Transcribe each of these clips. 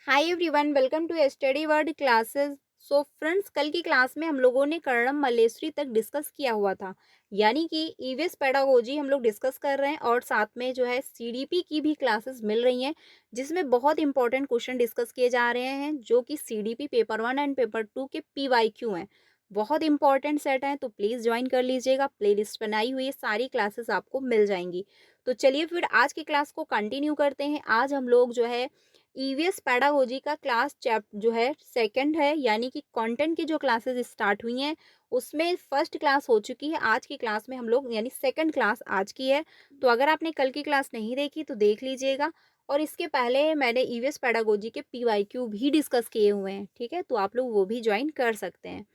Hi everyone, welcome to study world classes. So friends, कल की class में हम लोगों ने कन्नड़म मल्लेश्वरी तक डिस्कस किया हुआ था। यानी कि ईवीएस पेडागोजी हम लोग डिस्कस कर रहे हैं और साथ में जो है सीडीपी की भी क्लासेस मिल रही हैं, जिसमें बहुत इंपॉर्टेंट क्वेश्चन डिस्कस किए जा रहे हैं जो कि सीडीपी पेपर 1 एंड पेपर 2 के पीवाईक्यू हैं। बहुत इंपॉर्टेंट सेट हैं, तो प्लीज़ ज्वाइन कर लीजिएगा। प्लेलिस्ट बनाई हुई है, सारी क्लासेस आपको मिल जाएंगी। तो चलिए फिर आज की क्लास को कंटिन्यू करते हैं। आज हम लोग जो है ईवीएस पेडागोजी का क्लास चैप जो है सेकंड है, यानी कि कंटेंट की जो क्लासेस स्टार्ट हुई हैं उसमें फर्स्ट क्लास हो चुकी है। आज की क्लास में हम लोग यानी सेकंड क्लास आज की है। तो अगर आपने कल की क्लास नहीं देखी तो देख लीजिएगा। और इसके पहले मैंने ईवीएस पेडागोजी के पीवाईक्यू भी डिस्कस किए हुए हैं, ठीक है, तो आप लोग वो भी ज्वाइन कर सकते हैं।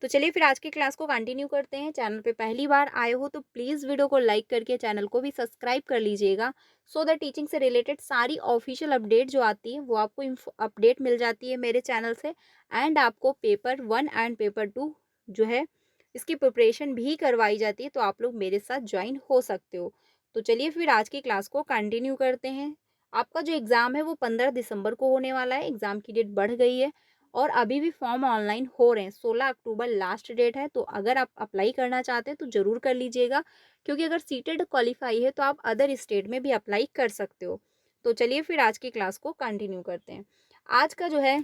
तो चलिए फिर आज की क्लास को कंटिन्यू करते हैं। चैनल पे पहली बार आए हो तो प्लीज़ वीडियो को लाइक करके चैनल को भी सब्सक्राइब कर लीजिएगा, सो दैट टीचिंग से रिलेटेड सारी ऑफिशियल अपडेट जो आती है वो आपको अपडेट मिल जाती है मेरे चैनल से। एंड आपको पेपर 1 एंड पेपर 2 जो है इसकी प्रिपरेशन भी करवाई जाती है, तो आप लोग मेरे साथ ज्वाइन हो सकते हो। तो चलिए फिर आज की क्लास को कंटिन्यू करते हैं। आपका जो एग्ज़ाम है वो 15 दिसंबर को होने वाला है। एग्ज़ाम की डेट बढ़ गई है और अभी भी फॉर्म ऑनलाइन हो रहे हैं। 16 अक्टूबर लास्ट डेट है, तो अगर आप अप्लाई करना चाहते हैं तो ज़रूर कर लीजिएगा, क्योंकि अगर सीटेड क्वालिफाई है तो आप अदर स्टेट में भी अप्लाई कर सकते हो। तो चलिए फिर आज की क्लास को कंटिन्यू करते हैं। आज का जो है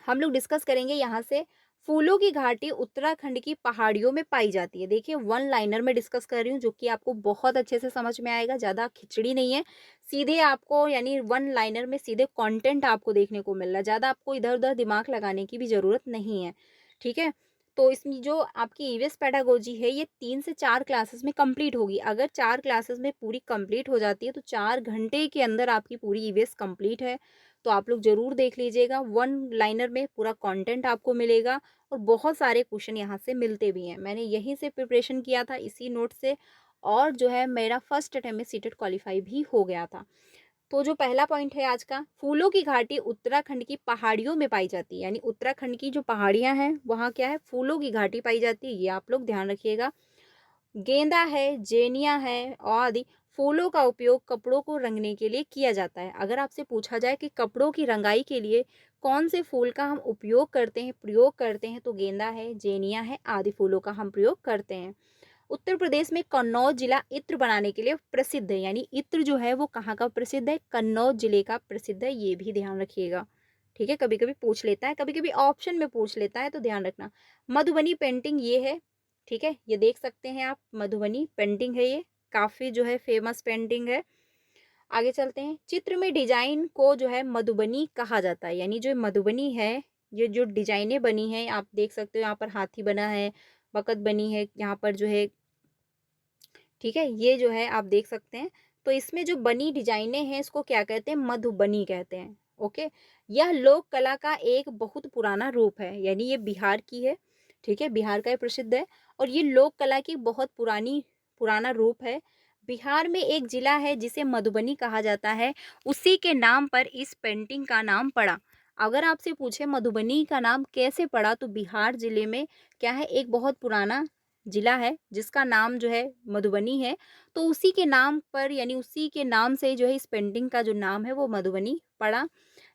हम लोग डिस्कस करेंगे यहाँ से फूलों की घाटी उत्तराखंड की पहाड़ियों में पाई जाती है। देखिए, वन लाइनर में डिस्कस कर रही हूँ जो कि आपको बहुत अच्छे से समझ में आएगा, ज़्यादा खिचड़ी नहीं है। सीधे आपको यानी वन लाइनर में सीधे कंटेंट आपको देखने को मिल रहा है, ज़्यादा आपको इधर उधर दिमाग लगाने की भी ज़रूरत नहीं है, ठीक है। तो इसमें जो आपकी ईवीएस पेडागोजी है ये 3 से 4 क्लासेस में कंप्लीट होगी। अगर 4 क्लासेस में पूरी कंप्लीट हो जाती है तो 4 घंटे के अंदर आपकी पूरी ईवीएस कंप्लीट है। तो आप लोग ज़रूर देख लीजिएगा। वन लाइनर में पूरा कंटेंट आपको मिलेगा और बहुत सारे क्वेश्चन यहाँ से मिलते भी हैं। मैंने यहीं से प्रिपरेशन किया था, इसी नोट से, और जो है मेरा फर्स्ट अटेम्प्ट में सीटेट क्वालिफाई भी हो गया था। तो जो पहला पॉइंट है आज का, फूलों की घाटी उत्तराखंड की पहाड़ियों में पाई जाती है। यानी उत्तराखंड की जो पहाड़ियाँ हैं वहाँ क्या है, फूलों की घाटी पाई जाती है, ये आप लोग ध्यान रखिएगा। गेंदा है, जेनिया है आदि फूलों का उपयोग कपड़ों को रंगने के लिए किया जाता है। अगर आपसे पूछा जाए कि कपड़ों की रंगाई के लिए कौन से फूल का हम उपयोग करते हैं, प्रयोग करते हैं, तो गेंदा है, जेनिया है आदि फूलों का हम प्रयोग करते हैं। उत्तर प्रदेश में कन्नौज जिला इत्र बनाने के लिए प्रसिद्ध है। यानी इत्र जो है वो कहाँ का प्रसिद्ध है, कन्नौज जिले का प्रसिद्ध है, ये भी ध्यान रखिएगा, ठीक है। कभी कभी पूछ लेता है, कभी कभी ऑप्शन में पूछ लेता है, तो ध्यान रखना। मधुबनी पेंटिंग ये है, ठीक है, ये देख सकते हैं आप, मधुबनी पेंटिंग है ये, काफ़ी जो है फेमस पेंटिंग है। आगे चलते हैं। चित्र में डिजाइन को जो है मधुबनी कहा जाता है। यानी जो मधुबनी है, ये जो डिजाइनें बनी हैं आप देख सकते हो, यहाँ पर हाथी बना है, बकत बनी है, यहाँ पर जो है, ठीक है, ये जो है आप देख सकते हैं। तो इसमें जो बनी डिजाइनें हैं इसको क्या कहते हैं, मधुबनी कहते हैं, ओके। यह लोक कला का एक बहुत पुराना रूप है। यानी ये बिहार की है, ठीक है, बिहार का ये प्रसिद्ध है और ये लोक कला की बहुत पुराना रूप है। बिहार में एक जिला है जिसे मधुबनी कहा जाता है, उसी के नाम पर इस पेंटिंग का नाम पड़ा। अगर आपसे पूछे मधुबनी का नाम कैसे पड़ा, तो बिहार जिले में क्या है, एक बहुत पुराना जिला है जिसका नाम जो है मधुबनी है, तो उसी के नाम पर यानी उसी के नाम से जो है इस पेंटिंग का जो नाम है वो मधुबनी पड़ा।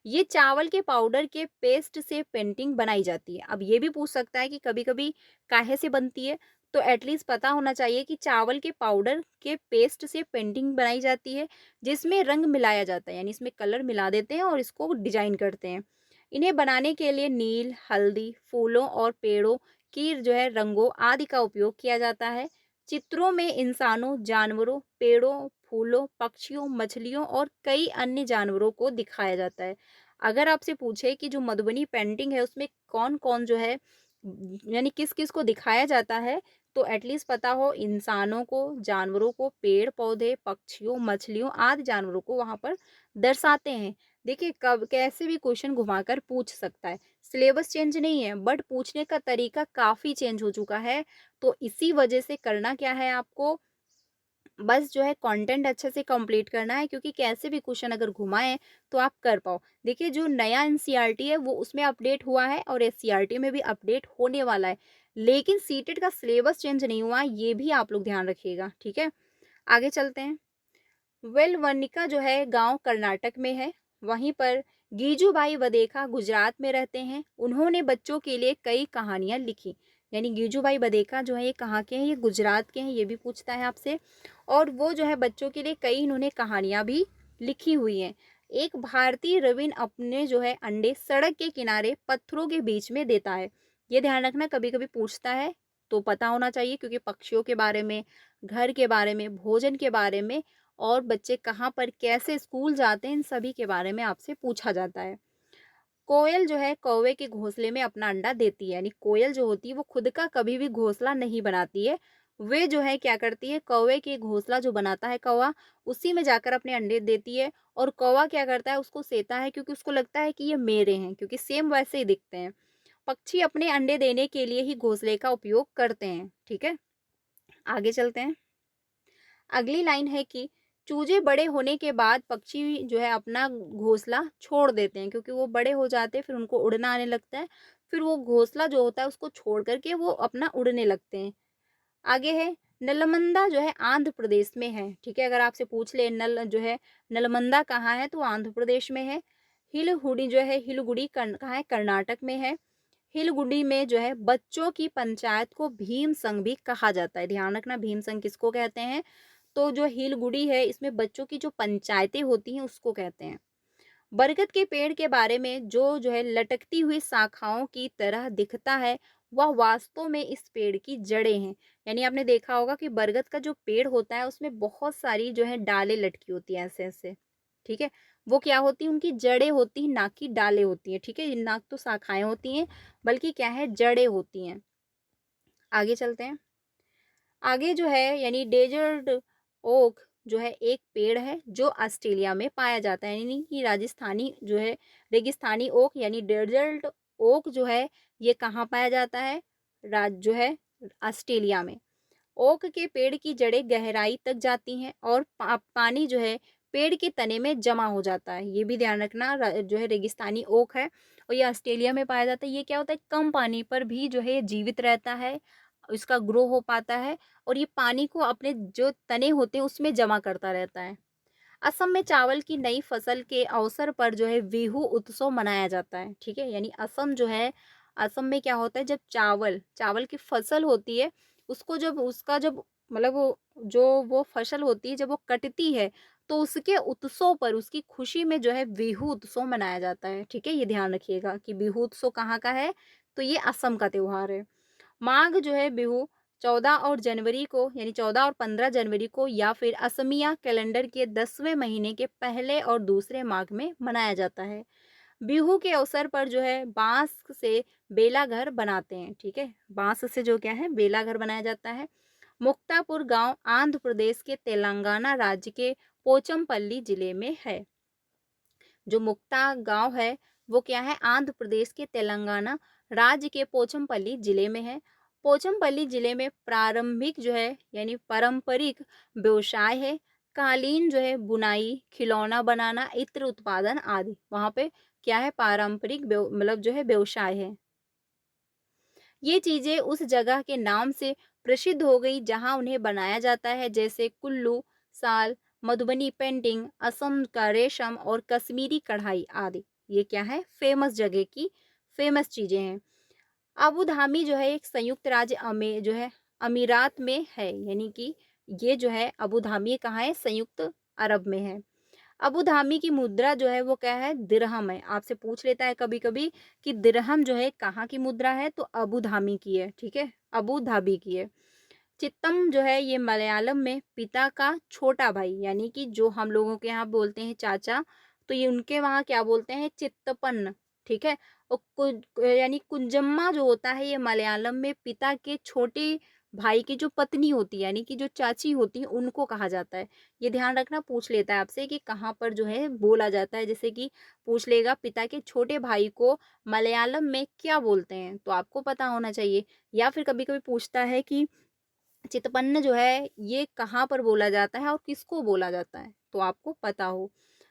ये चावल के पाउडर के पेस्ट से पेंटिंग बनाई जाती है। अब ये भी पूछ सकता है कि कभी कभी काहे से बनती है, तो एटलीस्ट पता होना चाहिए कि चावल के पाउडर के पेस्ट से पेंटिंग बनाई जाती है, जिसमें रंग मिलाया जाता है, यानी इसमें कलर मिला देते हैं और इसको डिजाइन करते हैं। इन्हें बनाने के लिए नील, हल्दी, फूलों और पेड़ों की जो है रंगों आदि का उपयोग किया जाता है। चित्रों में इंसानों, जानवरों, पेड़ों, फूलों, पक्षियों, मछलियों और कई अन्य जानवरों को दिखाया जाता है। अगर आपसे पूछे कि जो मधुबनी पेंटिंग है उसमें कौन कौन जो है यानी किस किस को दिखाया जाता है, तो एटलीस्ट पता हो, इंसानों को, जानवरों को, पेड़ पौधे, पक्षियों, मछलियों आदि जानवरों को वहां पर दर्शाते हैं। देखिए, कब कैसे भी क्वेश्चन घुमाकर पूछ सकता है। सिलेबस चेंज नहीं है, बट पूछने का तरीका काफ़ी चेंज हो चुका है। तो इसी वजह से करना क्या है आपको, बस जो है कंटेंट अच्छे से कंप्लीट करना है, क्योंकि कैसे भी क्वेश्चन अगर घुमाएं तो आप कर पाओ। देखिए, जो नया एनसीईआरटी है वो उसमें अपडेट हुआ है और एससीईआरटी में भी अपडेट होने वाला है, लेकिन सीटेट का सिलेबस चेंज नहीं हुआ, ये भी आप लोग ध्यान रखिएगा, ठीक है। आगे चलते हैं। वेलवर्निका जो है गांव कर्नाटक में है, वहीं पर गीजूभाई बधेखा गुजरात में रहते हैं। उन्होंने बच्चों के लिए कई कहानियाँ लिखी। यानी गीजूभाई बधेखा जो है ये कहाँ के हैं? ये गुजरात के हैं, ये भी पूछता है आपसे। और वो जो है बच्चों के लिए कई इन्होंने कहानियाँ भी लिखी हुई हैं। एक भारतीय रविन अपने जो है अंडे सड़क के किनारे पत्थरों के बीच में देता है। ये ध्यान रखना, कभी-कभी पूछता है तो पता होना चाहिए, क्योंकि पक्षियों के बारे में, घर के बारे में, भोजन के बारे में और बच्चे कहाँ पर कैसे स्कूल जाते हैं, इन सभी के बारे में आपसे पूछा जाता है। कोयल जो है कौवे के घोंसले में अपना अंडा देती है। यानी कोयल जो होती है वो खुद का कभी भी घोंसला नहीं बनाती है। वे जो है क्या करती है, कौवे के घोंसला जो बनाता है कौवा, उसी में जाकर अपने अंडे देती है। और कौवा क्या करता है, उसको सेता है, क्योंकि उसको लगता है कि ये मेरे हैं, क्योंकि सेम वैसे ही दिखते हैं। पक्षी अपने अंडे देने के लिए ही घोंसले का उपयोग करते हैं। ठीक है, आगे चलते हैं। अगली लाइन है कि चूजे बड़े होने के बाद पक्षी जो है अपना घोंसला छोड़ देते हैं, क्योंकि वो बड़े हो जाते हैं, फिर उनको उड़ना आने लगता है। फिर वो घोंसला जो होता है उसको छोड़ करके वो अपना उड़ने लगते हैं। आगे है नलमंदा जो है आंध्र प्रदेश में है। ठीक है, अगर आपसे पूछ ले नल जो है नलमंदा कहाँ है, तो आंध्र प्रदेश में है। हिलहुड़ी जो है हिलगुड़ी कहाँ है, कर्नाटक में है। हिलगुड़ी में जो है बच्चों की पंचायत को भीम संघ भी कहा जाता है। ध्यान रखना, भीम संघ किसको कहते हैं? तो जो हिलगुड़ी है इसमें बच्चों की जो पंचायतें होती हैं उसको कहते हैं। बरगद के पेड़ के बारे में जो है लटकती हुई शाखाओं की तरह दिखता है, वह वास्तव में इस पेड़ की जड़ें हैं। यानी आपने देखा होगा कि बरगद का जो पेड़ होता है उसमें बहुत सारी जो है डालें लटकी होती हैं ऐसे ऐसे। ठीक है, वो क्या होती है, उनकी जड़ें होती हैं, ना कि डालें होती हैं। ठीक है, ना तो शाखाएं होती हैं, बल्कि क्या है, जड़ें होती हैं। आगे चलते हैं। आगे जो है यानी डेजर्ट ओक जो है एक पेड़ है जो ऑस्ट्रेलिया में पाया जाता है। यानी कि राजस्थानी जो है रेगिस्तानी ओक यानी डेजर्ट ओक जो है ये कहाँ पाया जाता है? राज जो है ऑस्ट्रेलिया में। ओक के पेड़ की जड़ें गहराई तक जाती हैं और पानी जो है पेड़ के तने में जमा हो जाता है। ये भी ध्यान रखना, जो है रेगिस्तानी ओक है और ये ऑस्ट्रेलिया में पाया जाता है। ये क्या होता है, कम पानी पर भी जो है ये जीवित रहता है, इसका ग्रो हो पाता है और ये पानी को अपने जो तने होते हैं उसमें जमा करता रहता है। असम में चावल की नई फसल के अवसर पर जो है बिहू उत्सव मनाया जाता है। ठीक है, यानी असम जो है, असम में क्या होता है, जब चावल चावल की फसल होती है उसको जब उसका जब मतलब वो फसल होती है जब वो कटती है, तो उसके उत्सव पर उसकी खुशी में जो है बिहू उत्सव मनाया जाता है। ठीक है, ये ध्यान रखिएगा कि बिहू उत्सव कहाँ का है, तो ये असम का त्योहार है। माघ जो है बिहू 14 और जनवरी को यानी 14 और 15 जनवरी को या फिर असमिया कैलेंडर के 10वें महीने के पहले और दूसरे माघ में मनाया जाता है। बिहू के अवसर पर जो है बांस से बेला घर बनाते हैं। ठीक है, बांस से जो क्या है बेला घर बनाया जाता है। मुक्तापुर गांव आंध्र प्रदेश के तेलंगाना राज्य के पोचमपल्ली जिले में है। जो मुक्ता गांव है वो क्या है, आंध्र प्रदेश के तेलंगाना राज्य के पोचमपल्ली जिले में है। पोचमपल्ली जिले में प्रारंभिक जो है यानी पारंपरिक व्यवसाय है, कालीन जो है बुनाई, खिलौना बनाना, इत्र उत्पादन आदि। वहाँ पे क्या है, पारंपरिक मतलब जो है व्यवसाय है। ये चीजें उस जगह के नाम से प्रसिद्ध हो गई जहां उन्हें बनाया जाता है, जैसे कुल्लू साल, मधुबनी पेंटिंग, असम का रेशम और कश्मीरी कढ़ाई आदि। ये क्या है, फेमस जगह की फेमस चीजें हैं। अबू धाबी जो है एक संयुक्त राज्य जो है अमीरात में है। यानी कि ये जो है अबू धाबी कहाँ है, संयुक्त अरब में है। अबू धाबी की मुद्रा जो है वो क्या है, दिरहम है। आपसे पूछ लेता है कभी कभी कि दिरहम जो है कहाँ की मुद्रा है, तो अबू धाबी की है। ठीक है, अबू धाबी की है। चित्तम जो है ये मलयालम में पिता का छोटा भाई, यानी कि जो हम लोगों के यहाँ बोलते हैं चाचा, तो ये उनके वहाँ क्या बोलते हैं, चित्तपन्न। ठीक है, और यानी कुंजम्मा जो होता है ये मलयालम में पिता के छोटे भाई की जो पत्नी होती है, यानी कि जो चाची होती है, उनको कहा जाता है। ये ध्यान रखना, पूछ लेता है आपसे कि कहाँ पर जो है बोला जाता है। जैसे कि पूछ लेगा पिता के छोटे भाई को मलयालम में क्या बोलते हैं, तो आपको पता होना चाहिए। या फिर कभी कभी पूछता है कि चितपन्न जो है ये कहाँ पर बोला जाता है और किसको बोला जाता है, तो आपको पता हो।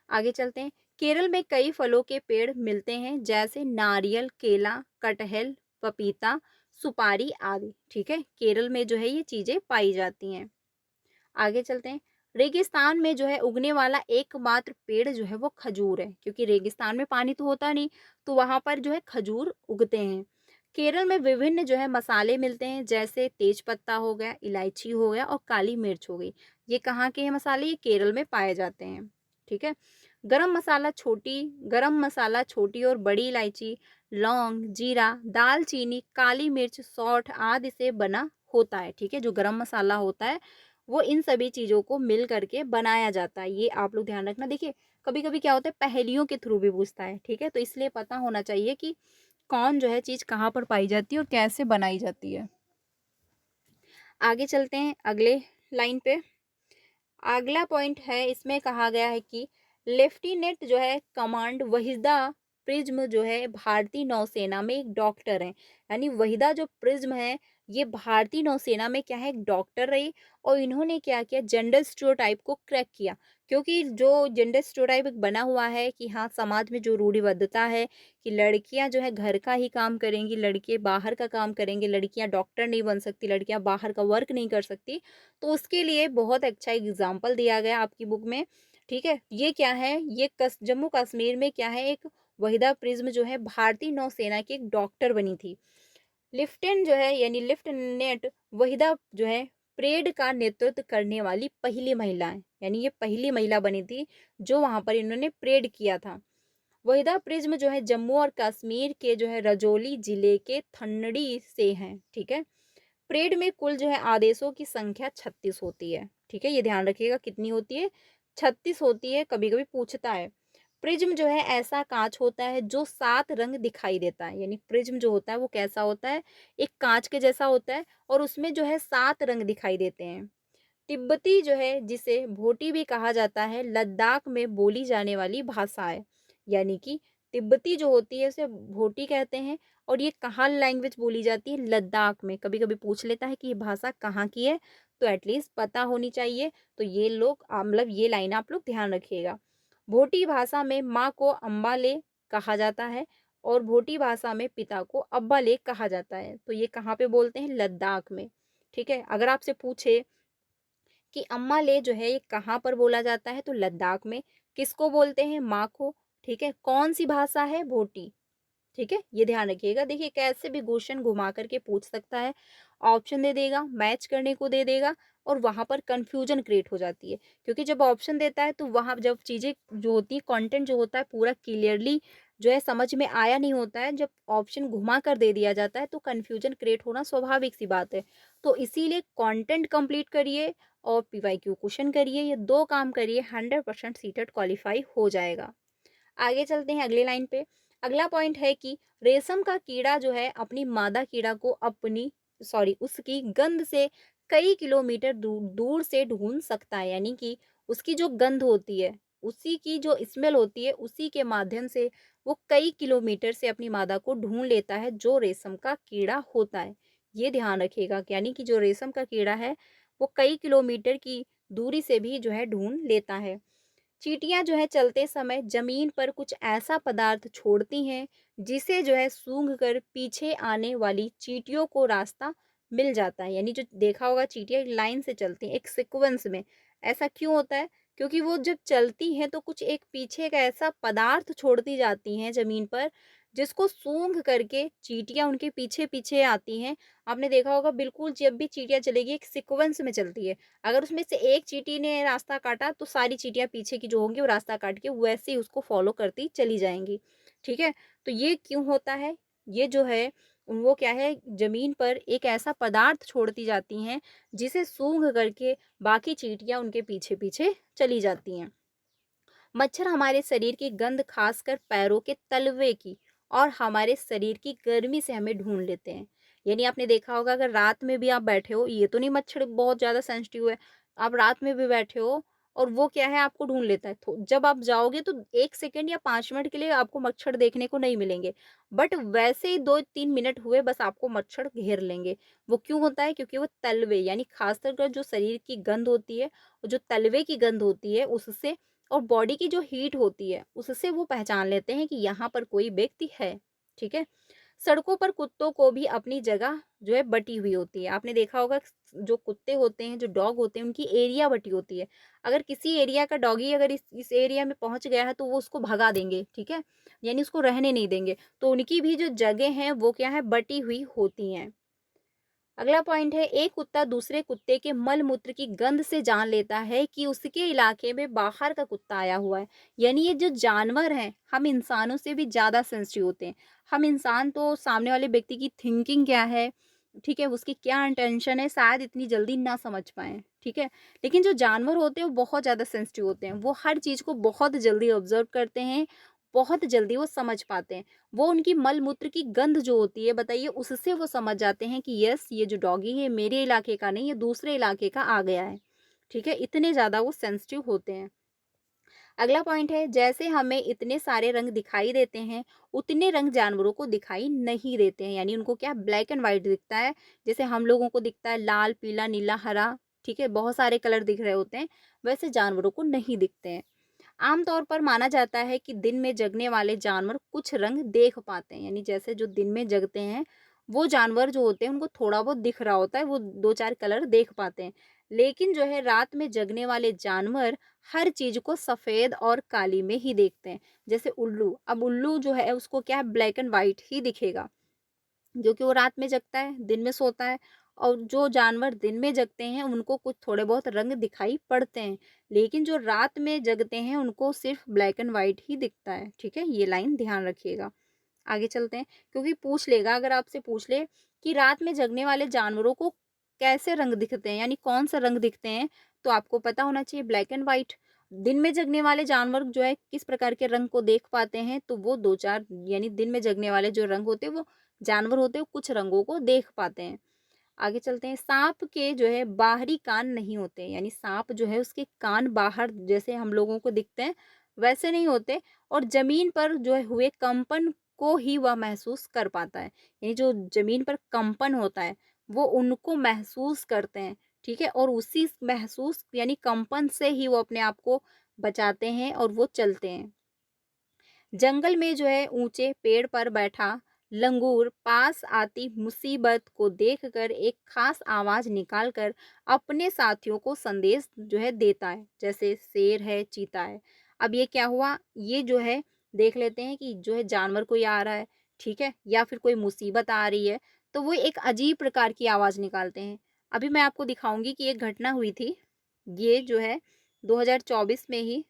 आगे चलते हैं। केरल में कई फलों के पेड़ मिलते हैं, जैसे नारियल, केला, कटहल, पपीता, सुपारी आदि। ठीक है, केरल में जो है ये चीजें पाई जाती हैं। आगे चलते हैं। रेगिस्तान में जो है उगने वाला एकमात्र पेड़ जो है वो खजूर है, क्योंकि रेगिस्तान में पानी तो होता नहीं, तो वहाँ पर जो है खजूर उगते हैं। केरल में विभिन्न जो है मसाले मिलते हैं, जैसे तेज पत्ता हो गया, इलायची हो गया और काली मिर्च हो गई। ये कहाँ के हैं मसाले? ये केरल में पाए जाते हैं। ठीक है। गरम मसाला छोटी और बड़ी इलायची, लौंग, जीरा, दालचीनी, काली मिर्च, सौंठ आदि से बना होता है। ठीक है। जो गरम मसाला होता है वो इन सभी चीज़ों को मिल करके बनाया जाता है। ये आप लोग ध्यान रखना। देखिए, कभी-कभी क्या होता है, पहेलियों के थ्रू भी पूछता है। ठीक है। तो इसलिए पता होना चाहिए कि कौन जो है चीज़ कहाँ पर पाई जाती है और कैसे बनाई जाती है। आगे चलते हैं अगले लाइन पे। अगला पॉइंट है, इसमें कहा गया है कि लेफ्टिनेंट जो है कमांड वहीदा प्रिज्म जो है भारतीय नौसेना में एक डॉक्टर हैं। यानी वहीदा जो प्रिज्म है, ये भारतीय नौसेना में क्या है, एक डॉक्टर रही। और इन्होंने क्या किया, जेंडर स्टीरियोटाइप को क्रैक किया। क्योंकि जो जेंडर स्टीरियोटाइप एक बना हुआ है कि हाँ, समाज में जो रूढ़िबद्धता है कि लड़कियां जो है घर का ही काम करेंगी, लड़के बाहर का काम करेंगे, लड़कियां डॉक्टर नहीं बन सकती, लड़कियां बाहर का वर्क नहीं कर सकती, तो उसके लिए बहुत अच्छा एग्जाम्पल दिया गया आपकी बुक में। ठीक है। ये क्या है, ये जम्मू कश्मीर में क्या है, एक वहीदा प्रिज्म जो है भारतीय नौसेना की एक डॉक्टर बनी थी। लेफ्टिनेंट जो है यानी लेफ्टिनेंट वहीदा जो है परेड का नेतृत्व करने वाली पहली महिला है। यानी ये पहली महिला बनी थी जो वहां पर इन्होंने परेड किया था। वहीदा प्रिज्म जो है जम्मू और कश्मीर के जो है रजौली जिले के थन्नडी से हैं। ठीक है। परेड में कुल जो है आदेशों की संख्या 36 होती है। ठीक है। ये ध्यान रखिएगा कितनी होती है, 36 होती है। कभी कभी पूछता है। प्रिज्म जो है ऐसा कांच होता है जो 7 रंग दिखाई देता है। यानी प्रिज्म जो होता है वो कैसा होता है, एक कांच के जैसा होता है और उसमें जो है 7 रंग दिखाई देते हैं। तिब्बती जो है जिसे भोटी भी कहा जाता है, लद्दाख में बोली जाने वाली भाषा है। यानी कि तिब्बती जो होती है उसे भोटी कहते हैं। और ये कहाँ लैंग्वेज बोली जाती है, लद्दाख में। कभी कभी पूछ लेता है कि ये भाषा कहाँ की है, तो एटलीस्ट पता होनी चाहिए। तो ये लोग मतलब ये लाइन आप लोग ध्यान रखिएगा। भोटी भाषा में माँ को अम्बाले कहा जाता है और भोटी भाषा में पिता को अब्बाले कहा जाता है। तो ये कहाँ पे बोलते हैं, लद्दाख में। ठीक है। अगर आपसे पूछे कि अम्मा ले जो है ये कहाँ पर बोला जाता है, तो लद्दाख में। किसको बोलते हैं, माँ को। ठीक है। कौन सी भाषा है, भोटी। ठीक है। ये ध्यान रखिएगा। देखिए, कैसे भी क्वेश्चन घुमा करके पूछ सकता है, ऑप्शन दे देगा, मैच करने को दे देगा और वहां पर कंफ्यूजन क्रिएट हो जाती है। क्योंकि जब ऑप्शन देता है तो वहां जब चीजें जो होती है, कंटेंट जो होता है पूरा क्लियरली जो है समझ में आया नहीं होता है, जब ऑप्शन घुमा कर दे दिया जाता है तो कंफ्यूजन क्रिएट होना स्वाभाविक सी बात है। तो इसीलिए कंटेंट कंप्लीट करिए और पीवाईक्यू क्वेश्चन करिए, ये दो काम करिए, 100% सीटेट क्वालिफाई हो जाएगा। आगे चलते हैं अगले लाइन पे। अगला पॉइंट है कि रेशम का कीड़ा जो है अपनी मादा कीड़ा को उसकी गंध से कई किलोमीटर दूर से ढूंढ सकता है। यानी कि उसकी जो गंध होती है, उसी की जो स्मेल होती है, उसी के माध्यम से वो कई किलोमीटर से अपनी मादा को ढूंढ लेता है, जो रेशम का कीड़ा होता है। ये ध्यान रखिएगा। यानी कि जो रेशम का कीड़ा है वो कई किलोमीटर की दूरी से भी जो है ढूंढ लेता है। चींटियां जो है चलते समय जमीन पर कुछ ऐसा पदार्थ छोड़ती हैं जिसे जो है सूंघ कर पीछे आने वाली चींटियों को रास्ता मिल जाता है। यानी जो देखा होगा, चींटियां एक लाइन से चलती हैं, एक सीक्वेंस में। ऐसा क्यों होता है, क्योंकि वो जब चलती हैं तो कुछ एक पीछे का ऐसा पदार्थ छोड़ती जाती हैं जमीन पर, जिसको सूंघ करके चींटियां उनके पीछे पीछे आती हैं। आपने देखा होगा, बिल्कुल जब भी चींटियां चलेगी एक सीक्वेंस में चलती है। अगर उसमें से एक चींटी ने रास्ता काटा तो सारी चींटियां पीछे की जो होंगी वो रास्ता काट के वैसे ही उसको फॉलो करती चली जाएंगी। ठीक है। तो ये क्यों होता है, ये जो है वो क्या है, जमीन पर एक ऐसा पदार्थ छोड़ती जाती हैं जिसे सूंघ करके बाकी चींटियां उनके पीछे पीछे चली जाती हैं। मच्छर हमारे शरीर की गंध, खासकर पैरों के तलवे की और हमारे शरीर की गर्मी से हमें ढूंढ लेते हैं। यानी आपने देखा होगा, अगर रात में भी आप बैठे हो, ये तो नहीं मच्छर बहुत ज्यादा सेंसिटिव है, आप रात में भी बैठे हो और वो क्या है, आपको ढूंढ लेता है, तो जब आप जाओगे तो 1 सेकंड या 5 मिनट के लिए आपको मच्छर देखने को नहीं मिलेंगे। बट वैसे ही 2-3 मिनट हुए बस आपको मच्छर घेर लेंगे। वो क्यों होता है, क्योंकि वो तलवे यानी खासकर जो शरीर की गंध होती है, जो तलवे की गंध होती है उससे और बॉडी की जो हीट होती है उससे वो पहचान लेते हैं कि यहाँ पर कोई व्यक्ति है। ठीक है। सड़कों पर कुत्तों को भी अपनी जगह जो है बटी हुई होती है। आपने देखा होगा जो कुत्ते होते हैं, जो डॉग होते हैं, उनकी एरिया बटी होती है। अगर किसी एरिया का डॉगी अगर इस एरिया में पहुँच गया है तो वो उसको भगा देंगे, ठीक है? यानी उसको रहने नहीं देंगे। तो उनकी भी जो जगह हैं वो क्या है, बटी हुई होती हैं। अगला पॉइंट है, एक कुत्ता दूसरे कुत्ते के मल मूत्र की गंध से जान लेता है कि उसके इलाके में बाहर का कुत्ता आया हुआ है। यानी ये जो जानवर हैं, हम इंसानों से भी ज़्यादा सेंसिटिव होते हैं। हम इंसान तो सामने वाले व्यक्ति की थिंकिंग क्या है, ठीक है, उसकी क्या इंटेंशन है, शायद इतनी जल्दी ना समझ पाएँ, ठीक है। लेकिन जो जानवर होते हैं वो बहुत ज़्यादा सेंसिटिव होते हैं। वो हर चीज़ को बहुत जल्दी ऑब्जर्व करते हैं, बहुत जल्दी वो समझ पाते हैं। वो उनकी मल-मूत्र की गंध जो होती है, बताइए, उससे वो समझ जाते हैं कि यस, ये जो डॉगी है मेरे इलाके का नहीं, ये दूसरे इलाके का आ गया है। ठीक है? इतने ज़्यादा वो सेंसिटिव होते हैं। अगला पॉइंट है, जैसे हमें इतने सारे रंग दिखाई देते हैं, उतने रंग जानवरों को दिखाई नहीं देते हैं। यानी उनको क्या, ब्लैक एंड व्हाइट दिखता है। जैसे हम लोगों को दिखता है लाल, पीला, नीला, हरा, ठीक है? बहुत सारे कलर दिख रहे होते हैं, वैसे जानवरों को नहीं दिखते हैं। आमतौर पर माना जाता है कि दिन में जगने वाले जानवर कुछ रंग देख पाते हैं। यानी जैसे जो दिन में जगते हैं, वो जानवर जो होते हैं उनको थोड़ा बहुत दिख रहा होता है, वो 2-4 कलर देख पाते हैं। लेकिन जो है रात में जगने वाले जानवर हर चीज़ को सफ़ेद और काली में ही देखते हैं। जैसे उल्लू, अब उल्लू जो है उसको क्या है, ब्लैक एंड व्हाइट ही दिखेगा। क्योंकि वो रात में जगता है, दिन में सोता है। और जो जानवर दिन में जगते हैं उनको कुछ थोड़े बहुत रंग दिखाई पड़ते हैं, लेकिन जो रात में जगते हैं उनको सिर्फ ब्लैक एंड व्हाइट ही दिखता है, ठीक है? ये लाइन ध्यान रखिएगा। आगे चलते हैं, क्योंकि पूछ लेगा, अगर आपसे पूछ ले कि रात में जगने वाले जानवरों को कैसे रंग दिखते हैं, यानी कौन सा रंग दिखते हैं, तो आपको पता होना चाहिए ब्लैक एंड व्हाइट। दिन में जगने वाले जानवर जो है किस प्रकार के रंग को देख पाते हैं, तो वो 2-4, यानी दिन में जगने वाले जो रंग होते हैं वो जानवर होते हैं, कुछ रंगों को देख पाते हैं। आगे चलते हैं, सांप के जो है बाहरी कान नहीं होते, यानी सांप जो है उसके कान बाहर जैसे हम लोगों को दिखते हैं वैसे नहीं होते। और जमीन पर जो है हुए कंपन को ही वह महसूस कर पाता है। यानी जो जमीन पर कंपन होता है वो उनको महसूस करते हैं, ठीक है? और उसी महसूस यानी कंपन से ही वो अपने आप को बचाते हैं और वो चलते हैं। जंगल में जो है ऊंचे पेड़ पर बैठा लंगूर पास आती मुसीबत को देखकर एक खास आवाज निकालकर अपने साथियों को संदेश जो है देता है। जैसे शेर है, चीता है। अब ये क्या हुआ, ये जो है देख लेते हैं कि जो है जानवर कोई आ रहा है, ठीक है, या फिर कोई मुसीबत आ रही है, तो वो एक अजीब प्रकार की आवाज निकालते हैं। अभी मैं आपको दिखाऊंगी कि एक घटना हुई थी, ये जो है 2024 में ही,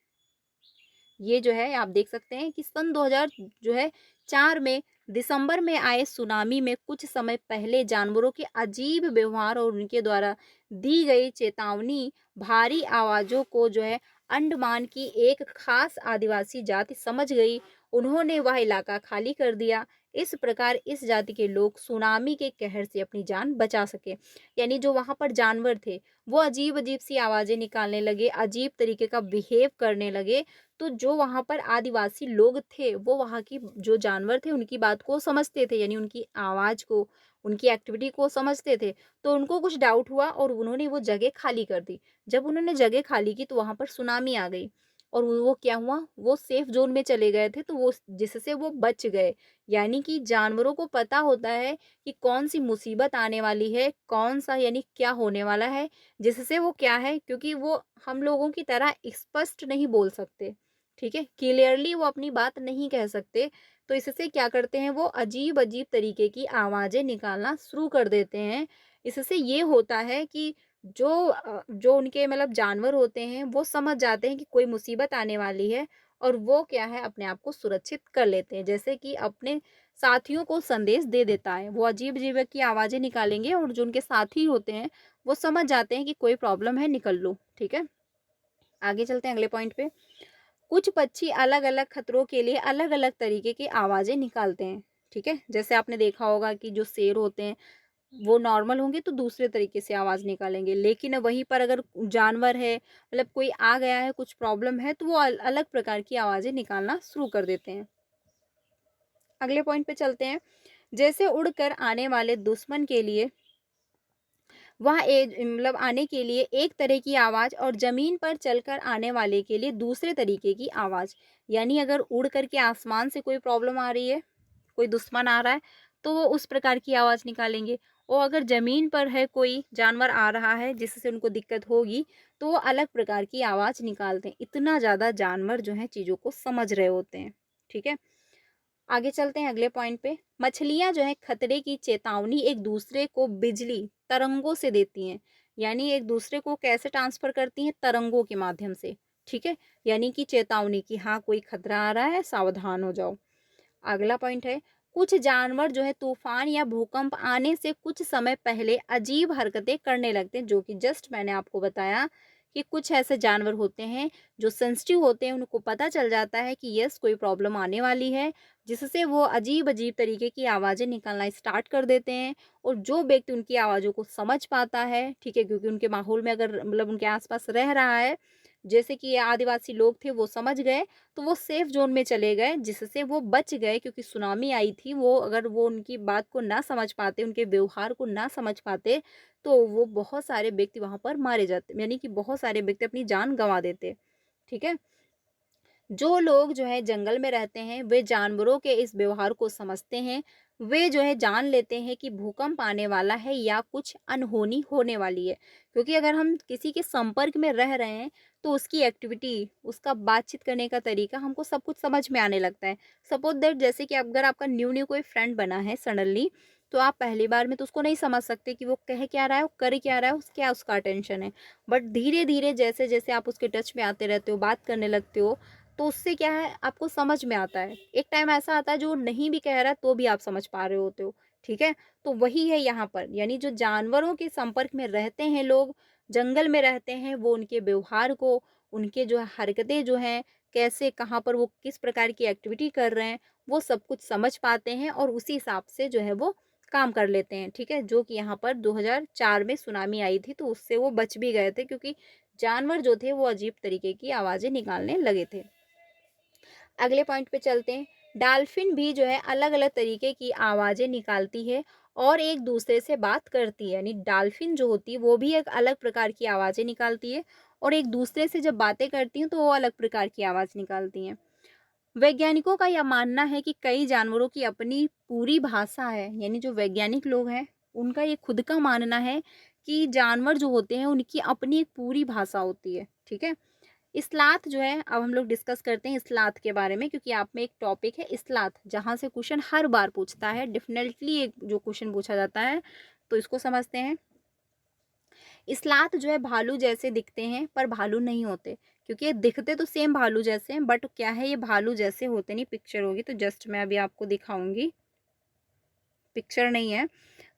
ये जो है आप देख सकते हैं कि सन 2000 जो है 4 में दिसंबर में आए सुनामी में कुछ समय पहले जानवरों के अजीब व्यवहार और उनके द्वारा दी गई चेतावनी भारी आवाज़ों को जो है अंडमान की एक खास आदिवासी जाति समझ गई। उन्होंने वह इलाका खाली कर दिया। इस प्रकार इस जाति के लोग सुनामी के कहर से अपनी जान बचा सके। यानी जो वहाँ पर जानवर थे वो अजीब अजीब सी आवाज़ें निकालने लगे, अजीब तरीके का बिहेव करने लगे। तो जो वहाँ पर आदिवासी लोग थे, वो वहाँ की जो जानवर थे, उनकी बात को समझते थे, यानी उनकी आवाज़ को, उनकी एक्टिविटी को समझते थे। तो उनको कुछ डाउट हुआ और उन्होंने वो जगह खाली कर दी। जब उन्होंने जगह खाली की तो वहाँ पर सुनामी आ गई और वो क्या हुआ, वो सेफ ज़ोन में चले गए थे, तो वो जिससे वो बच गए। यानी कि जानवरों को पता होता है कि कौन-सी मुसीबत आने वाली है, कौन-सा यानी क्या होने वाला है, जिससे वो क्या है, क्योंकि वो हम लोगों की तरह स्पष्ट नहीं बोल सकते। ठीक है? क्लियरली वो अपनी बात नहीं कह सकते, तो इससे क्या करते हैं, वो अजीब-अजीब तरीके की आवाज़ें निकालना शुरू कर देते हैं। इससे ये होता है कि जो उनके मतलब जानवर होते हैं, वो समझ जाते हैं कि कोई मुसीबत आने वाली है और वो क्या है, अपने आप को सुरक्षित कर लेते हैं। जैसे कि अपने साथियों को संदेश दे देता है, वो अजीब-अजीब की आवाज़ें निकालेंगे और जो उनके साथी होते हैं, वो समझ जाते हैं कि कोई प्रॉब्लम है, निकल लो। ठीक है? आगे चलते हैं अगले पॉइंट पे। कुछ पक्षी अलग-अलग खतरों के लिए अलग-अलग तरीके की आवाज़ें निकालते हैं, ठीक है? जैसे आपने देखा होगा कि जो शेर होते हैं, वो नॉर्मल होंगे तो दूसरे तरीके से आवाज़ निकालेंगे, लेकिन वहीं पर अगर जानवर है, मतलब कोई आ गया है, कुछ प्रॉब्लम है, तो वो अलग प्रकार की आवाज़ें निकालना शुरू कर देते हैं। अगले पॉइंट पे चलते हैं। जैसे उड़कर आने वाले दुश्मन के लिए वह मतलब आने के लिए एक तरह की आवाज़ और ज़मीन पर चलकर आने वाले के लिए दूसरे तरीके की आवाज़। यानी अगर उड़ कर के आसमान से कोई प्रॉब्लम आ रही है, कोई दुश्मन आ रहा है, तो वो उस प्रकार की आवाज़ निकालेंगे। और अगर ज़मीन पर है कोई जानवर आ रहा है जिससे उनको दिक्कत होगी, तो वो अलग प्रकार की आवाज़ निकालते हैं। इतना ज़्यादा जानवर जो हैं चीज़ों को समझ रहे होते हैं, ठीक है? आगे चलते हैं अगले पॉइंट पे। मछलियाँ जो है खतरे की चेतावनी एक दूसरे को बिजली तरंगों से देती हैं। यानी एक दूसरे को कैसे ट्रांसफर करती हैं? तरंगों के माध्यम से, ठीक है? यानी कि चेतावनी कि हाँ कोई खतरा आ रहा है, सावधान हो जाओ। अगला पॉइंट है, कुछ जानवर जो है तूफान या भूकंप आने से कुछ समय पहले अजीब हरकतें करने लगते हैं, जो कि जस्ट मैंने आपको बताया कि कुछ ऐसे जानवर होते हैं जो सेंसिटिव होते हैं, उनको पता चल जाता है कि यस कोई प्रॉब्लम आने वाली है, जिससे वो अजीब अजीब तरीके की आवाज़ें निकालना स्टार्ट कर देते हैं। और जो व्यक्ति उनकी आवाज़ों को समझ पाता है, ठीक है, क्योंकि उनके माहौल में अगर मतलब उनके आसपास रह रहा है, जैसे कि ये आदिवासी लोग थे वो समझ गए, तो वो सेफ ज़ोन में चले गए, जिससे वो बच गए, क्योंकि सुनामी आई थी। वो अगर वो उनकी बात को ना समझ पाते, उनके व्यवहार को ना समझ पाते, तो वो बहुत सारे व्यक्ति वहाँ पर मारे जाते, यानी कि बहुत सारे व्यक्ति अपनी जान गँवा देते। ठीक है? जो लोग जो है जंगल में रहते हैं, वे जानवरों के इस व्यवहार को समझते हैं। वे जो है जान लेते हैं कि भूकंप आने वाला है या कुछ अनहोनी होने वाली है। क्योंकि अगर हम किसी के संपर्क में रह रहे हैं, तो उसकी एक्टिविटी, उसका बातचीत करने का तरीका हमको सब कुछ समझ में आने लगता है। सपोज़ दैट जैसे कि अगर आपका न्यू-न्यू कोई फ्रेंड बना है सडनली, तो आप पहली बार में तो उसको नहीं समझ सकते कि वो कह क्या रहा है, वो कर क्या रहा है, क्या उसका अटेंशन है। बट धीरे-धीरे जैसे-जैसे आप उसके टच में आते रहते हो, बात करने लगते हो, तो उससे क्या है आपको समझ में आता है। एक टाइम ऐसा आता है जो नहीं भी कह रहा है तो भी आप समझ पा रहे होते हो, ठीक है? तो वही है यहाँ पर, यानी जो जानवरों के संपर्क में रहते हैं लोग, जंगल में रहते हैं, वो उनके व्यवहार को, उनके जो है हरकतें जो हैं, कैसे कहाँ पर वो किस प्रकार की एक्टिविटी कर रहे हैं, वो सब कुछ समझ पाते हैं और उसी हिसाब से जो है वो काम कर लेते हैं, ठीक है? जो कि यहाँ पर 2004 में सुनामी आई थी, तो उससे वो बच भी गए थे, क्योंकि जानवर जो थे वो अजीब तरीके की आवाज़ें निकालने लगे थे। अगले पॉइंट पे चलते हैं। डॉल्फिन भी जो है अलग-अलग तरीके की आवाज़ें निकालती है और एक दूसरे से बात करती है। यानी डॉल्फिन जो होती है वो भी एक अलग प्रकार की आवाज़ें निकालती है और एक दूसरे से जब बातें करती हैं तो वो अलग प्रकार की आवाज़ निकालती हैं। वैज्ञानिकों का यह मानना है कि कई जानवरों की अपनी पूरी भाषा है। यानी जो वैज्ञानिक लोग हैं, उनका ये खुद का मानना है कि जानवर जो होते हैं उनकी अपनी एक पूरी भाषा होती है। ठीक है? इस्लात जो है, अब हम लोग डिस्कस करते हैं इस्लात के बारे में, क्योंकि आप में एक टॉपिक है इस्लात, जहाँ से क्वेश्चन हर बार पूछता है, डेफिनेटली एक जो क्वेश्चन पूछा जाता है, तो इसको समझते हैं। इस्लात जो है भालू जैसे दिखते हैं पर भालू नहीं होते, क्योंकि ये दिखते तो सेम भालू जैसे हैं, बट क्या है ये भालू जैसे होते नहीं। पिक्चर होगी तो जस्ट मैं अभी आपको दिखाऊंगी, पिक्चर नहीं है।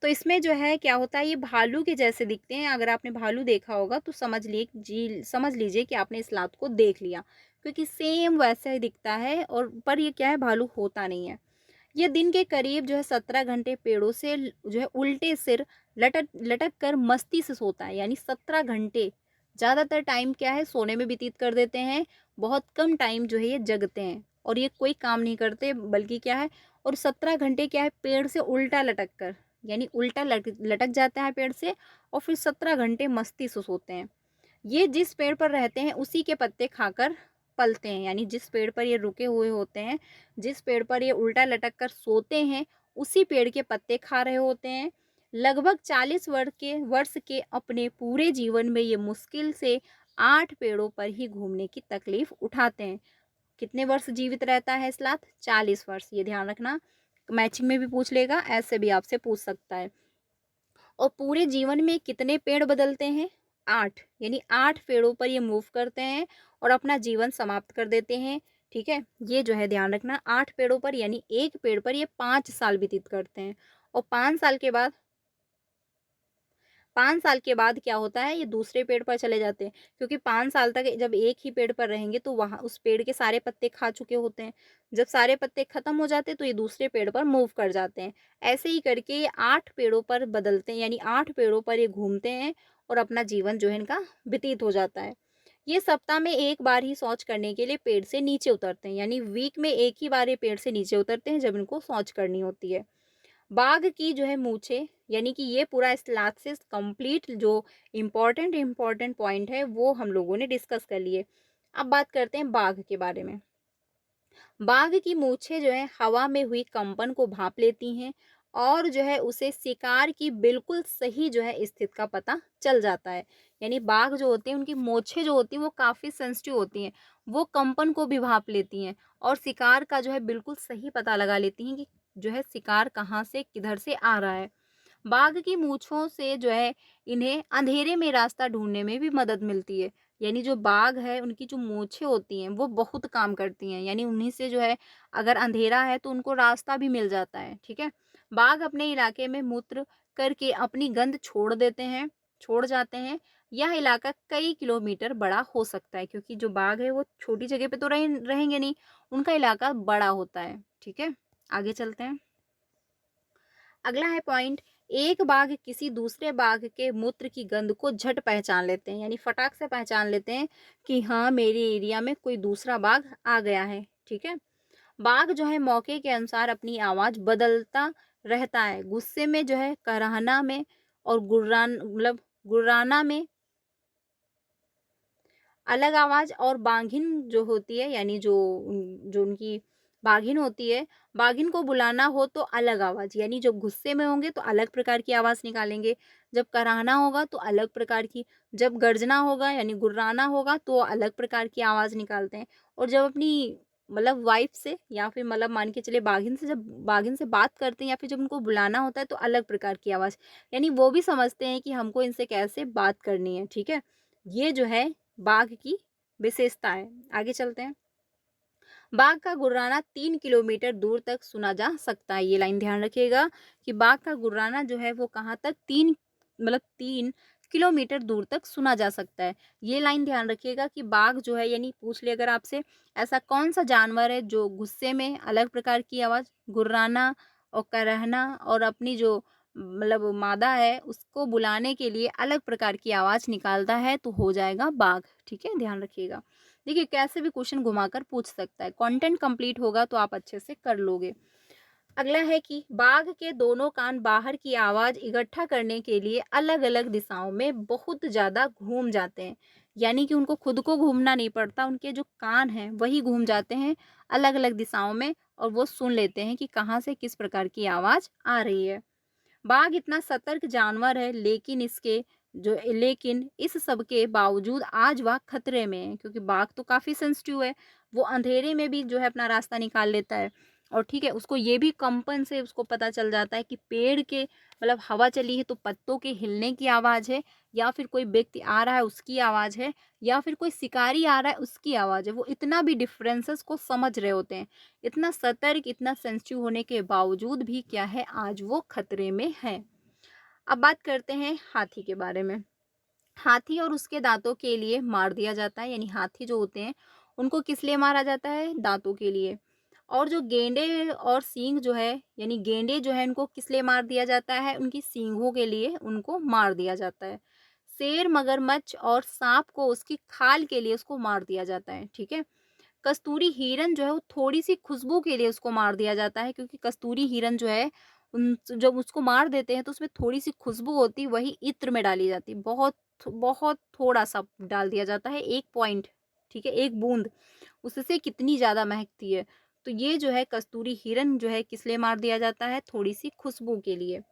तो इसमें जो है क्या होता है, ये भालू के जैसे दिखते हैं। अगर आपने भालू देखा होगा तो समझ लीजिए कि आपने इस लात को देख लिया, क्योंकि सेम वैसा ही दिखता है। और पर ये क्या है, भालू होता नहीं है। ये दिन के करीब जो है 17 घंटे पेड़ों से जो है उल्टे सिर लटक लटक कर मस्ती से सोता है। यानी 17 घंटे, ज़्यादातर टाइम क्या है सोने में व्यतीत कर देते हैं, बहुत कम टाइम जो है ये जगते हैं और ये कोई काम नहीं करते, बल्कि क्या है, और 17 घंटे क्या है पेड़ से उल्टा लटक कर, यानी उल्टा लटक जाता है पेड़ से और फिर 17 घंटे मस्ती से सोते हैं। ये जिस पेड़ पर रहते हैं उसी के पत्ते खाकर पलते हैं। यानी जिस पेड़ पर ये रुके हुए होते हैं, जिस पेड़ पर ये उल्टा लटक कर सोते हैं, उसी पेड़ के पत्ते खा रहे होते हैं। लगभग 40 वर्ष के अपने पूरे जीवन में ये मुश्किल से 8 पेड़ों पर ही घूमने की तकलीफ उठाते हैं। कितने वर्ष जीवित रहता है स्लाथ? 40 वर्ष, ये ध्यान रखना। मैचिंग में भी पूछ लेगा, ऐसे भी आपसे पूछ सकता है। और पूरे जीवन में कितने पेड़ बदलते हैं? 8, यानी 8 पेड़ों पर ये मूव करते हैं और अपना जीवन समाप्त कर देते हैं, ठीक है? ये जो है ध्यान रखना, 8 पेड़ों पर, यानी एक पेड़ पर ये 5 साल व्यतीत करते हैं और 5 साल के बाद क्या होता है, ये दूसरे पेड़ पर चले जाते हैं, क्योंकि 5 साल तक जब एक ही पेड़ पर रहेंगे तो वहाँ उस पेड़ के सारे पत्ते खा चुके होते हैं। जब सारे पत्ते खत्म हो जाते हैं तो ये दूसरे पेड़ पर मूव कर जाते हैं। ऐसे ही करके ये 8 पेड़ों पर बदलते हैं, यानी 8 पेड़ों पर ये घूमते हैं और अपना जीवन जो है इनका व्यतीत हो जाता है। ये सप्ताह में 1 बार ही शौच करने के लिए पेड़ से नीचे उतरते हैं, यानी वीक में 1 ही बार ये पेड़ से नीचे उतरते हैं जब इनको शौच करनी होती है। बाघ की जो है मूंछें, यानी कि ये पूरा स्लाथ से कंप्लीट जो इम्पोर्टेंट पॉइंट है वो हम लोगों ने डिस्कस कर लिए। अब बात करते हैं बाघ के बारे में। बाघ की मूंछें जो है हवा में हुई कंपन को भाप लेती हैं और जो है उसे शिकार की बिल्कुल सही जो है स्थिति का पता चल जाता है। यानी बाघ जो होते हैं उनकी मोछें जो होती हैं वो काफ़ी सेंसिटिव होती हैं। वो कंपन को भी भाँप लेती हैं और शिकार का जो है बिल्कुल सही पता लगा लेती हैं कि जो है शिकार कहाँ से, किधर से आ रहा है। बाघ की मूंछों से जो है इन्हें अंधेरे में रास्ता ढूंढने में भी मदद मिलती है। यानी जो बाघ है उनकी जो मूंछें होती हैं वो बहुत काम करती हैं। यानी उन्हीं से जो है अगर अंधेरा है तो उनको रास्ता भी मिल जाता है। ठीक है। बाघ अपने इलाके में मूत्र करके अपनी गंध छोड़ जाते हैं। यह इलाका कई किलोमीटर बड़ा हो सकता है क्योंकि जो बाघ है वो छोटी जगह पे तो रहेंगे नहीं, उनका इलाका बड़ा होता है। ठीक है, आगे चलते हैं। अगला है पॉइंट, एक बाघ किसी दूसरे बाघ के मूत्र की गंध को झट पहचान लेते हैं। यानी फटाक से पहचान लेते हैं कि हाँ मेरे एरिया में कोई दूसरा बाघ आ गया है। ठीक है। बाघ जो है मौके के अनुसार अपनी आवाज बदलता रहता है। गुस्से में जो है कराहना में और गुर्राना में अलग आवाज़ और बाघिन जो होती है, यानी जो उनकी बाघिन होती है, बाघिन को बुलाना हो तो अलग आवाज़, यानी जब गुस्से में होंगे तो अलग प्रकार की आवाज़ निकालेंगे, जब कराहना होगा तो अलग प्रकार की, जब गर्जना होगा यानी गुर्राना होगा तो अलग प्रकार की आवाज़ निकालते हैं। और जब अपनी वाइफ़ से या फिर मान के चलिए बाघिन से बात करते हैं या फिर जब उनको बुलाना होता है तो अलग प्रकार की आवाज़, यानी वो भी समझते हैं कि हमको इनसे कैसे बात करनी है। ठीक है? ये जो है बाघ की विशेषता है। आगे चलते हैं। बाघ का गुर्राना 3 किलोमीटर दूर तक सुना जा सकता है। ये लाइन ध्यान रखिएगा कि बाघ का गुर्राना जो है वो कहाँ तक 3 किलोमीटर दूर तक सुना जा सकता है। ये लाइन ध्यान रखिएगा कि बाघ जो है, यानी पूछ ले अगर आपसे, ऐसा कौन सा जानवर है जो गुस्से में अलग प्रकार की आवाज़, गुर्राना और करहना, और अपनी जो मादा है उसको बुलाने के लिए अलग प्रकार की आवाज़ निकालता है, तो हो जाएगा बाघ। ठीक है, ध्यान रखिएगा। देखिए कैसे भी क्वेश्चन घुमाकर पूछ सकता है। कंटेंट कंप्लीट होगा तो आप अच्छे से कर लोगे। अगला है कि बाघ के दोनों कान बाहर की आवाज इकट्ठा करने के लिए अलग अलग दिशाओं में बहुत ज्यादा घूम जाते हैं। यानी कि उनको खुद को घूमना नहीं पड़ता, उनके जो कान हैं वही घूम जाते हैं अलग अलग दिशाओं में, और वो सुन लेते हैं कि कहाँ से किस प्रकार की आवाज आ रही है। बाघ इतना सतर्क जानवर है, लेकिन इस सब के बावजूद आज वह खतरे में है, क्योंकि बाघ तो काफ़ी सेंसिटिव है। वो अंधेरे में भी जो है अपना रास्ता निकाल लेता है। और ठीक है, उसको ये भी कंपन से उसको पता चल जाता है कि पेड़ के हवा चली है तो पत्तों के हिलने की आवाज़ है, या फिर कोई व्यक्ति आ रहा है उसकी आवाज़ है, या फिर कोई शिकारी आ रहा है उसकी आवाज़ है। वो इतना भी डिफरेंसेस को समझ रहे होते हैं। इतना सतर्क, इतना सेंसिटिव होने के बावजूद भी क्या है, आज वो खतरे में है। अब बात करते हैं हाथी के बारे में। हाथी और उसके दांतों के लिए मार दिया जाता है। यानी हाथी जो होते हैं उनको किस लिए मारा जाता है? दांतों के लिए। और जो गेंडे और सींग जो है, यानी गेंडे जो है उनको किस लिए मार दिया जाता है? उनकी सींगों के लिए उनको मार दिया जाता है। शेर, मगरमच्छ और सांप को उसकी खाल के लिए उसको मार दिया जाता है। ठीक है। कस्तूरी हिरन जो है वो थोड़ी-सी खुशबू के लिए उसको मार दिया जाता है, क्योंकि कस्तूरी हिरन जो है जब उसको मार देते हैं तो उसमें थोड़ी-सी खुशबू होती है, वही इत्र में डाली जाती है। बहुत बहुत थोड़ा-सा डाल दिया जाता है, 1 पॉइंट, ठीक है, 1 बूंद, उससे कितनी ज़्यादा महकती है। तो ये जो है कस्तूरी हिरन जो है किस लिए मार दिया जाता है? थोड़ी-सी खुशबू के लिए।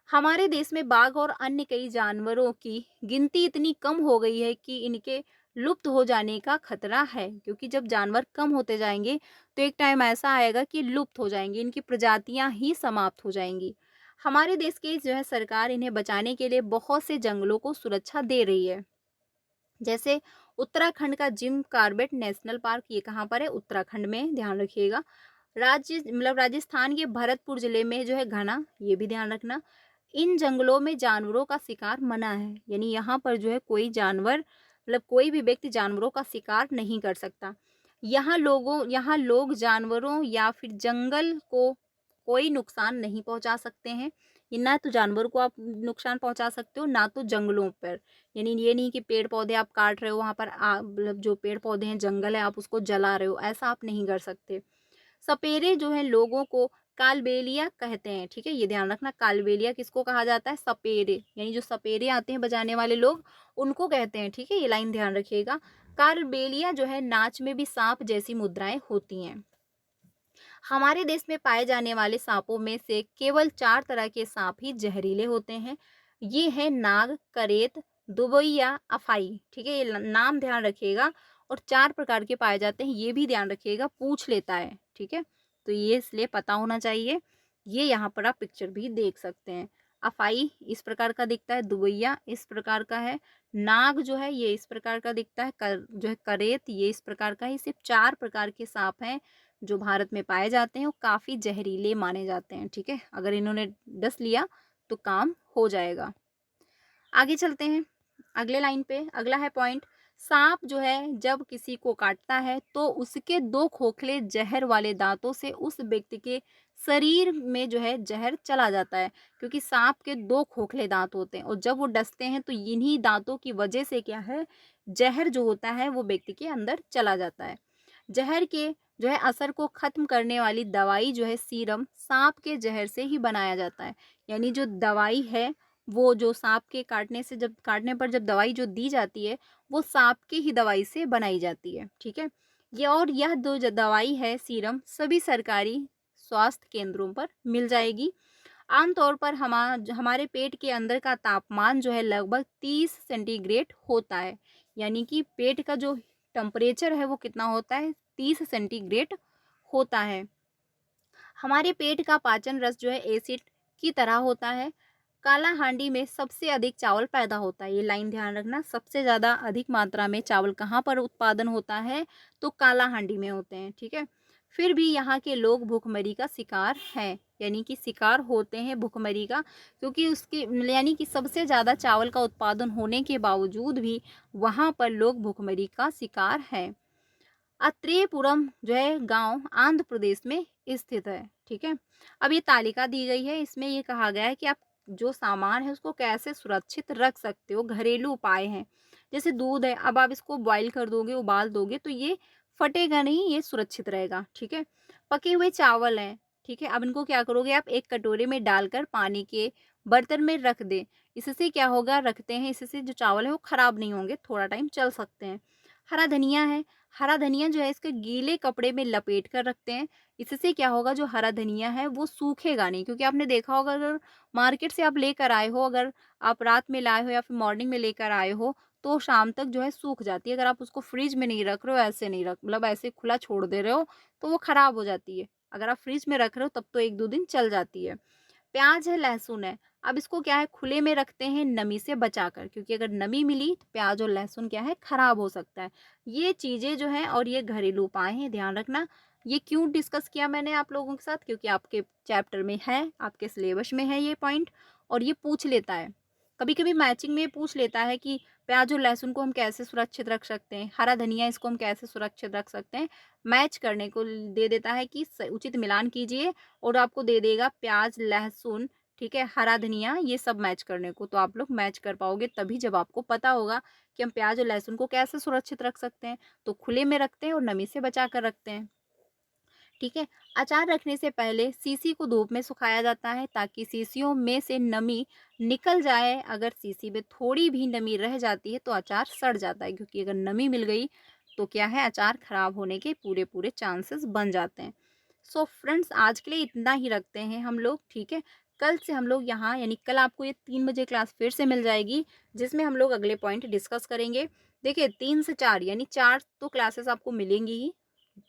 हमारे देश में बाघ और अन्य कई जानवरों की गिनती इतनी कम हो गई है कि इनके लुप्त हो जाने का खतरा है, क्योंकि जब जानवर कम होते जाएंगे तो एक टाइम ऐसा आएगा कि लुप्त हो जाएंगे, इनकी प्रजातियां ही समाप्त हो जाएंगी। हमारे देश की जो है सरकार इन्हें बचाने के लिए बहुत से जंगलों को सुरक्षा दे रही है। जैसे उत्तराखंड का जिम कार्बेट नेशनल पार्क, ये कहाँ पर है? उत्तराखंड में, ध्यान रखिएगा। राजस्थान के भरतपुर जिले में जो है घना, ये भी ध्यान रखना। इन जंगलों में जानवरों का शिकार मना है। यानी यहाँ पर जो है कोई जानवर, कोई भी व्यक्ति जानवरों का शिकार नहीं कर सकता। यहाँ लोग जानवरों या फिर जंगल को कोई नुकसान नहीं पहुंचा सकते हैं। ये ना तो जानवर को आप नुकसान पहुंचा सकते हो, ना तो जंगलों पर। यानी ये नहीं कि पेड़ पौधे आप काट रहे हो, वहां पर जो पेड़ पौधे हैं, जंगल है, आप उसको जला रहे हो, ऐसा आप नहीं कर सकते। सपेरे जो है लोगों को कालबेलिया कहते हैं। ठीक है, ये ध्यान रखना, कालबेलिया किसको कहा जाता है? सपेरे, यानी जो सपेरे आते हैं बजाने वाले लोग, उनको कहते हैं। ठीक है, ये लाइन ध्यान रखिएगा। कालबेलिया जो है नाच में भी सांप जैसी मुद्राएं होती हैं। हमारे देश में पाए जाने वाले सांपों में से केवल 4 तरह के सांप ही जहरीले होते हैं। ये हैं नाग, करेत, दुबैया, अफाई। ठीक है? ये नाम ध्यान रखिएगा और 4 प्रकार के पाए जाते हैं, ये भी ध्यान रखिएगा, पूछ लेता है। ठीक है? तो ये इसलिए पता होना चाहिए। ये यहाँ पर आप पिक्चर भी देख सकते हैं। अफाई इस प्रकार का दिखता है, दुबैया इस प्रकार का है, नाग जो है ये इस प्रकार का दिखता है, जो है करेत ये इस प्रकार का है। सिर्फ 4 प्रकार के सांप हैं जो भारत में पाए जाते हैं और काफ़ी जहरीले माने जाते हैं। ठीक है? अगर इन्होंने डस लिया तो काम हो जाएगा। आगे चलते हैं अगले लाइन पे। अगला है पॉइंट, सांप जो है जब किसी को काटता है तो उसके 2 खोखले जहर वाले दांतों से उस व्यक्ति के शरीर में जो है जहर चला जाता है, क्योंकि सांप के 2 खोखले दांत होते हैं और जब वो डसते हैं तो इन्हीं दांतों की वजह से क्या है, जहर जो होता है वो व्यक्ति के अंदर चला जाता है। जहर के जो है असर को खत्म करने वाली दवाई जो है सीरम सांप के जहर से ही बनाया जाता है। यानी जो दवाई है वो जो सांप के काटने पर जब दवाई जो दी जाती है वो सांप की ही दवाई से बनाई जाती है। ठीक है? ये और यह जो दवाई है सीरम सभी सरकारी स्वास्थ्य केंद्रों पर मिल जाएगी। आमतौर पर हमारे पेट के अंदर का तापमान जो है लगभग 30 सेंटीग्रेड होता है। यानी कि पेट का जो टेम्परेचर है वो कितना होता है, 30 सेंटीग्रेड होता है। हमारे पेट का पाचन रस जो है एसिड की तरह होता है। काला हांडी में सबसे अधिक चावल पैदा होता है, ये लाइन ध्यान रखना। सबसे ज़्यादा अधिक मात्रा में चावल कहाँ पर उत्पादन होता है, तो काला हांडी में होते हैं। ठीक है? फिर भी यहाँ के लोग भूखमरी का शिकार हैं, यानी कि शिकार होते हैं भूखमरी का, क्योंकि उसके यानी कि सबसे ज़्यादा चावल का उत्पादन होने के बावजूद भी वहाँ पर लोग भूखमरी का शिकार हैं। अत्रेयपुरम जो है गांव आंध्र प्रदेश में स्थित है। ठीक है? अब ये तालिका दी गई है, इसमें ये कहा गया है कि आप जो सामान है उसको कैसे सुरक्षित रख सकते हो, घरेलू उपाय हैं। जैसे दूध है, अब आप इसको बॉईल कर दोगे, उबाल दोगे तो ये फटेगा नहीं, ये सुरक्षित रहेगा। ठीक है? पके हुए चावल हैं। ठीक है? अब इनको क्या करोगे, आप एक कटोरे में डालकर पानी के बर्तन में रख दें। इससे क्या होगा, रखते हैं इससे जो चावल है वो खराब नहीं होंगे, थोड़ा टाइम चल सकते हैं। हरा धनिया है, हरा धनिया जो है इसके गीले कपड़े में लपेट कर रखते हैं। इससे क्या होगा, जो हरा धनिया है वो सूखेगा नहीं, क्योंकि आपने देखा होगा अगर मार्केट से आप लेकर आए हो, अगर आप रात में लाए हो या फिर मॉर्निंग में लेकर आए हो तो शाम तक जो है सूख जाती है। अगर आप उसको फ्रिज में नहीं रख रहे हो, ऐसे नहीं रख मतलब ऐसे खुला छोड़ दे रहे हो तो वो खराब हो जाती है। अगर आप फ्रिज में रख रहे हो तब तो 1-2 दिन चल जाती है। प्याज है, लहसुन है, अब इसको क्या है खुले में रखते हैं नमी से बचाकर, क्योंकि अगर नमी मिली तो प्याज और लहसुन क्या है खराब हो सकता है। ये चीज़ें जो हैं और ये घरेलू उपाय हैं, ध्यान रखना। ये क्यों डिस्कस किया मैंने आप लोगों के साथ, क्योंकि आपके चैप्टर में है, आपके सिलेबस में है ये पॉइंट और ये पूछ लेता है। कभी कभी मैचिंग में पूछ लेता है कि प्याज और लहसुन को हम कैसे सुरक्षित रख सकते हैं, हरा धनिया इसको हम कैसे सुरक्षित रख सकते हैं। मैच करने को दे देता है कि उचित मिलान कीजिए और आपको दे देगा प्याज, लहसुन, ठीक है, हरा धनिया, ये सब मैच करने को। तो आप लोग मैच कर पाओगे तभी जब आपको पता होगा कि हम प्याज और लहसुन को कैसे सुरक्षित रख सकते हैं। तो खुले में रखते हैं और नमी से बचा कर रखते हैं। ठीक है? अचार रखने से पहले सीसी को धूप में सुखाया जाता है ताकि सीसियों में से नमी निकल जाए। अगर सीसी में थोड़ी भी नमी रह जाती है तो अचार सड़ जाता है, क्योंकि अगर नमी मिल गई तो क्या है, अचार खराब होने के पूरे पूरे चांसेस बन जाते हैं। सो फ्रेंड्स, आज के लिए इतना ही रखते हैं हम लोग। ठीक है? कल से हम लोग यहाँ, यानी कल आपको ये 3 बजे क्लास फिर से मिल जाएगी, जिसमें हम लोग अगले पॉइंट डिस्कस करेंगे। देखिए 3 से 4 यानी 4 तो क्लासेस आपको मिलेंगी ही।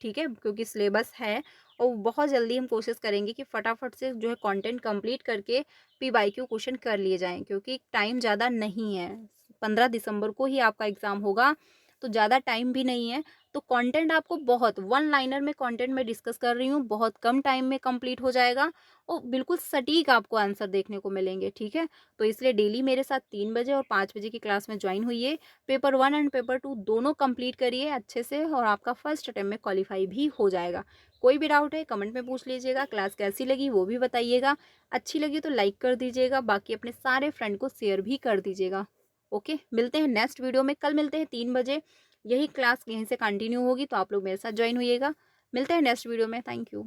ठीक है? क्योंकि सिलेबस है और बहुत जल्दी हम कोशिश करेंगे कि फटाफट से जो है कंटेंट कंप्लीट करके पीवाईक्यू क्वेश्चन कर लिए जाएँ, क्योंकि टाइम ज़्यादा नहीं है। 15 दिसंबर को ही आपका एग्ज़ाम होगा, तो ज़्यादा टाइम भी नहीं है। तो कंटेंट आपको बहुत वन लाइनर में कंटेंट मैं डिस्कस कर रही हूँ, बहुत कम टाइम में कंप्लीट हो जाएगा और बिल्कुल सटीक आपको आंसर देखने को मिलेंगे। ठीक है? तो इसलिए डेली मेरे साथ 3 बजे और 5 बजे की क्लास में ज्वाइन हुइए। पेपर 1 एंड पेपर 2 दोनों कंप्लीट करिए अच्छे से और आपका फर्स्ट अटेम्प्ट में क्वालीफाई भी हो जाएगा। कोई भी डाउट है कमेंट में पूछ लीजिएगा। क्लास कैसी लगी वो भी बताइएगा। अच्छी लगी तो लाइक कर दीजिएगा, बाकी अपने सारे फ्रेंड को शेयर भी कर दीजिएगा। ओके, मिलते हैं नेक्स्ट वीडियो में। कल मिलते हैं 3 बजे, यही क्लास यहीं से कंटिन्यू होगी, तो आप लोग मेरे साथ ज्वाइन होइएगा। मिलते हैं नेक्स्ट वीडियो में। Thank you.